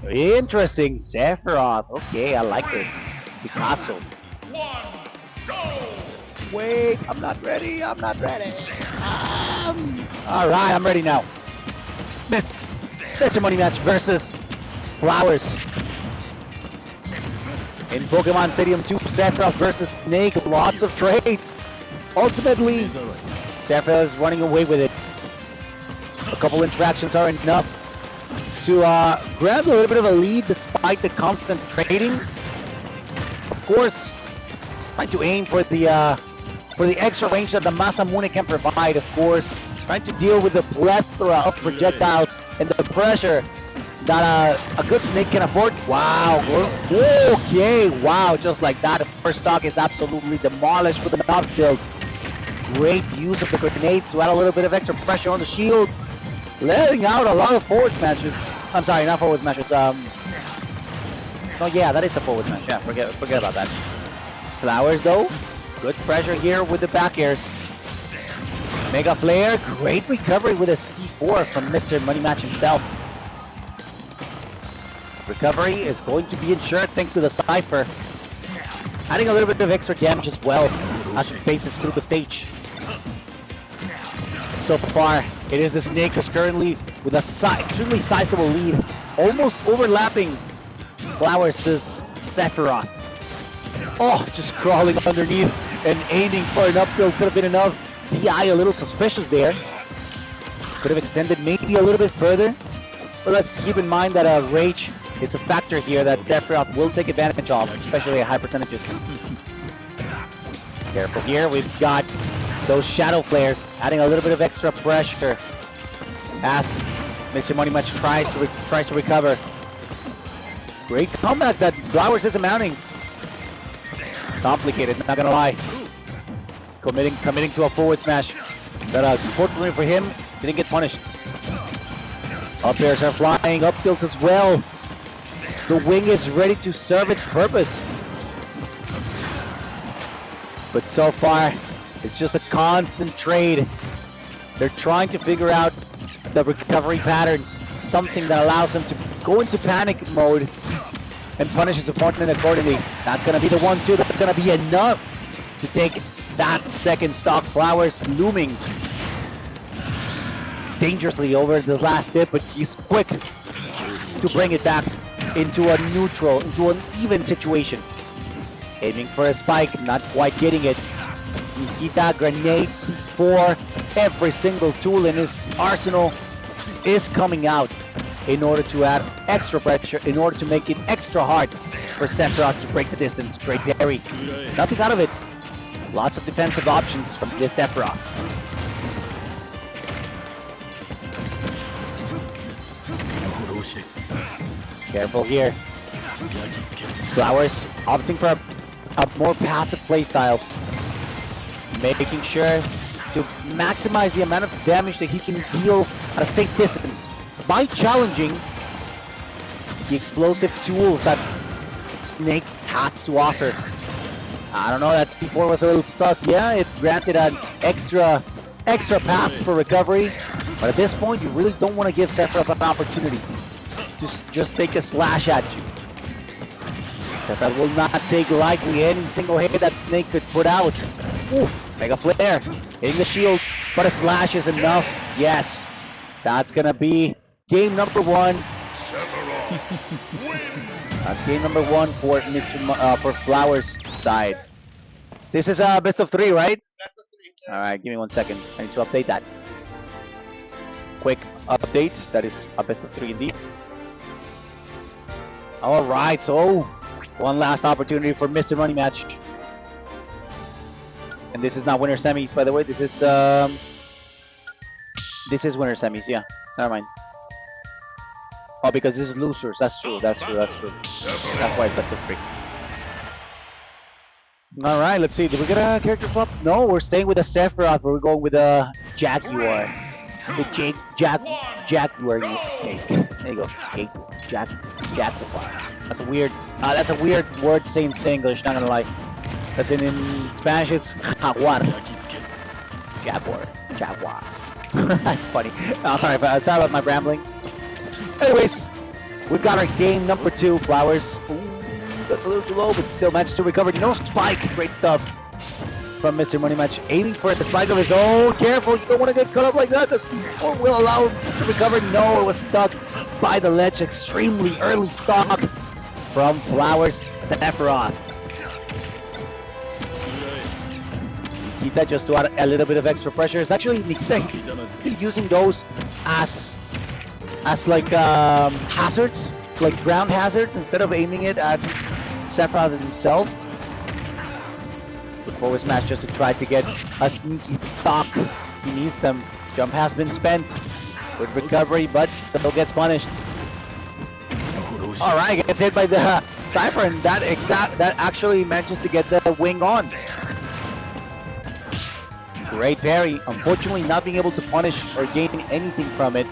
Interesting. Sephiroth. Okay, I like this. Picasso. Wait, I'm not ready. I'm not ready. Alright, I'm ready now. Mr. Money Match versus Flowerz. In Pokemon Stadium 2, Sephiroth versus Snake. Lots of trades. Ultimately, Sephiroth is running away with it. A couple interactions are enough to grab a little bit of a lead despite the constant trading. Of course, trying to aim for the extra range that the Masamune can provide. Of course, trying to deal with the plethora of projectiles and the pressure that a good Snake can afford. Wow, okay, wow, just like that. The first stock is absolutely demolished with an up tilt. Great use of the grenades to add a little bit of extra pressure on the shield, letting out a lot of forward smashes. I'm sorry, not forward smashes. Oh yeah, that is a forward smash. Yeah, forget about that. Flowerz though, good pressure here with the back airs. Mega Flare, great recovery with a C4 from Mr. Money Match himself. Recovery is going to be ensured thanks to the Cypher, adding a little bit of extra damage as well as it faces through the stage. So far, it is the Snake who's currently with a extremely sizable lead, almost overlapping Flowerz's Sephiroth. Oh, just crawling underneath and aiming for an up tilt could have been enough. TI a little suspicious there. Could have extended maybe a little bit further. But let's keep in mind that Rage is a factor here that Sephiroth will take advantage of, especially at high percentages. Careful here, we've got those Shadow Flares, adding a little bit of extra pressure as Mr. Money Match tries to recover. Great comeback that Flowerz isn't mounting. Complicated, not gonna lie. Committing to a forward smash. But unfortunately for him, didn't get punished. Up airs are flying, up tilts as well. The wing is ready to serve its purpose. But so far, it's just a constant trade. They're trying to figure out the recovery patterns, something that allows them to go into panic mode and punish his opponent accordingly. That's going to be the 1-2. That's going to be enough to take that second stock. Flowerz looming dangerously over the last hit, but he's quick to bring it back into a neutral, into an even situation. Aiming for a spike, not quite getting it. Nikita, grenade, C4, every single tool in his arsenal is coming out in order to add extra pressure, in order to make it extra hard for Sephiroth to break the distance. Great parry. Nothing out of it. Lots of defensive options from this Sephiroth. Careful here. Flowerz opting for a more passive playstyle, making sure to maximize the amount of damage that he can deal at a safe distance by challenging the explosive tools that Snake has to offer. I don't know, that C4 was a little sus. Yeah, it granted an extra path for recovery, but at this point you really don't want to give Sephiroth an opportunity to just take a slash at you. Sephiroth will not take lightly any single hit that Snake could put out. Oof, Mega Flare, hitting the shield, but a slash is enough. Yes, that's gonna be game number 1. That's game number 1 for for Flowerz side. This is a best of 3, right? Best of 3. All right, give me 1 second. I need to update that. Quick update. That is a best of 3 indeed. All right, so one last opportunity for Mr. Money Match. And this is not winner semis, by the way. This is winner semis. Yeah, never mind. Oh, because this is losers. That's true. That's true. That's true. That's why it's best of 3. All right, let's see. Did we get a character swap? No, we're staying with a Sephiroth, but we're going with a Jaguar. The Jaguar Snake. There you go. Jaguar. That's a weird. That's a weird word to say in English. Not gonna lie. That's in Spanish. It's jaguar. Jaguar. That's funny. Oh, sorry about my rambling. Anyways, We've got our game number 2, Flowerz. Ooh, that's a little too low, but still managed to recover. No spike. Great stuff from Mr. Money Match. Aiming for the spike of his own. Careful, you don't want to get cut up like that. The C4 will allow him to recover. No, it was stuck by the ledge. Extremely early stock from Flowerz Sephiroth. Nikita just to add a little bit of extra pressure. It's actually Nikita, he's using those as like hazards, like ground hazards, instead of aiming it at Sephiroth himself. The forward smash just to try to get a sneaky stock. He needs them. Jump has been spent. Good recovery, but still gets punished. Alright, gets hit by the Cypher, and that actually manages to get the wing on. Great parry. Unfortunately, not being able to punish or gain anything from it.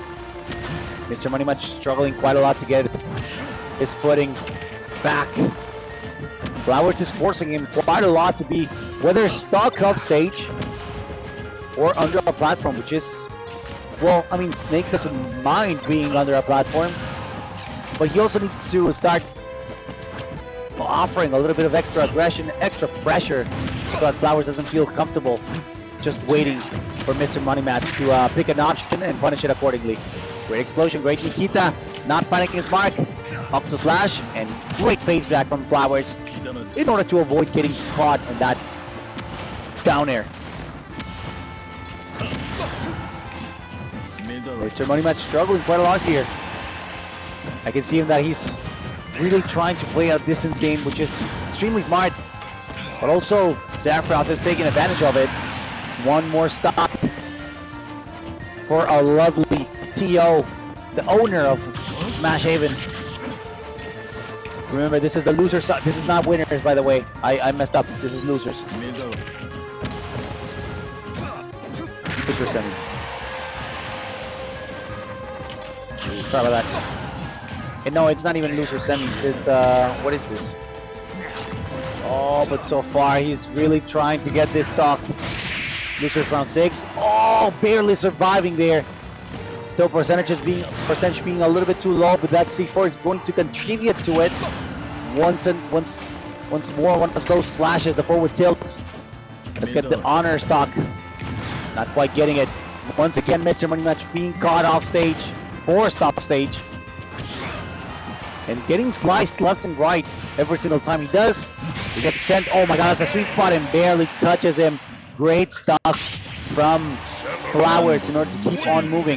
Mr. Money Match struggling quite a lot to get his footing back. Flowerz is forcing him quite a lot to be whether stuck off stage or under a platform, which is, well, I mean, Snake doesn't mind being under a platform, but he also needs to start offering a little bit of extra aggression, extra pressure, so that Flowerz doesn't feel comfortable just waiting for Mr. Money Match to pick an option and punish it accordingly. Great explosion, great Nikita, not finding his mark. Up to slash, and great fade back from Flowerz in order to avoid getting caught in that down air. Mr. Money Match struggling quite a lot here. I can see him that he's really trying to play a distance game, which is extremely smart, but also Sephiroth is taking advantage of it. One more stock for a lovely TO, the owner of SMASHxHEAVEN. Remember, this is the loser side. This is not winners, by the way. I messed up. This is losers. Loser semis. Sorry about that. And no, it's not even loser semis. It's what is this? Oh, but so far he's really trying to get this stock. Losers round 6. Oh, barely surviving there. Still percentage being a little bit too low, but that C4 is going to contribute to it. Once more, one of those slashes, the forward tilts. Let's get the honor stock. Not quite getting it. Once again, Mr. Money Match being caught off stage, forced off stage, and getting sliced left and right every single time he does. He gets sent. Oh my God, that's a sweet spot and barely touches him. Great stuff from Flowerz in order to keep on moving.